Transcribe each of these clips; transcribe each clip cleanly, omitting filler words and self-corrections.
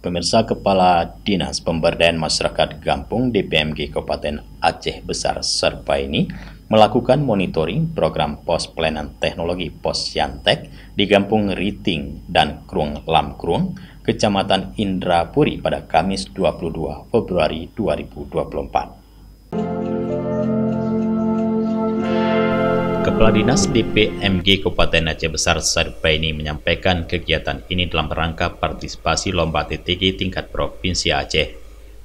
Pemirsa, Kepala Dinas Pemberdayaan Masyarakat Gampung DPMG Kabupaten Aceh Besar Sarbaini melakukan monitoring program pos pelayanan teknologi Posyantek di Kampung Riting dan Krung Lamkrung, Kecamatan Indrapuri pada Kamis 22 Februari 2024. Kepala Dinas DPMG Kabupaten Aceh Besar Sarbaini menyampaikan kegiatan ini dalam rangka partisipasi Lomba TTG tingkat Provinsi Aceh.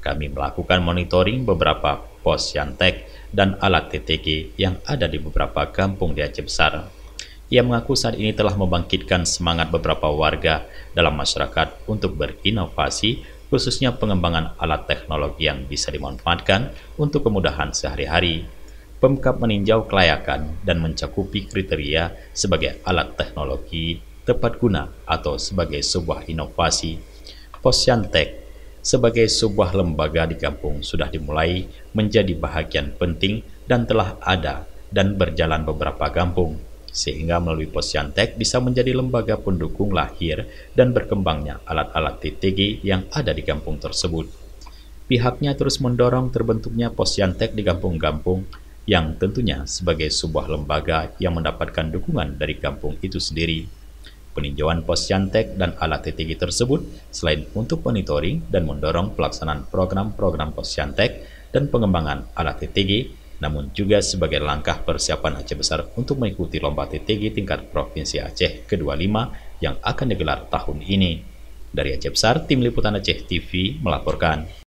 Kami melakukan monitoring beberapa Posyantek dan alat TTG yang ada di beberapa kampung di Aceh Besar. Ia mengaku saat ini telah membangkitkan semangat beberapa warga dalam masyarakat untuk berinovasi, khususnya pengembangan alat teknologi yang bisa dimanfaatkan untuk kemudahan sehari-hari. Pemkab meninjau kelayakan dan mencakupi kriteria sebagai alat teknologi tepat guna atau sebagai sebuah inovasi. Posyantek sebagai sebuah lembaga di kampung sudah dimulai menjadi bahagian penting dan telah ada dan berjalan beberapa kampung, sehingga melalui Posyantek bisa menjadi lembaga pendukung lahir dan berkembangnya alat-alat TTG yang ada di kampung tersebut. Pihaknya terus mendorong terbentuknya Posyantek di kampung-kampung yang tentunya sebagai sebuah lembaga yang mendapatkan dukungan dari kampung itu sendiri. Peninjauan Posyantek dan alat TTG tersebut selain untuk monitoring dan mendorong pelaksanaan program-program Posyantek dan pengembangan alat TTG, namun juga sebagai langkah persiapan Aceh Besar untuk mengikuti Lomba TTG tingkat Provinsi Aceh ke-25 yang akan digelar tahun ini. Dari Aceh Besar, Tim Liputan Aceh TV melaporkan.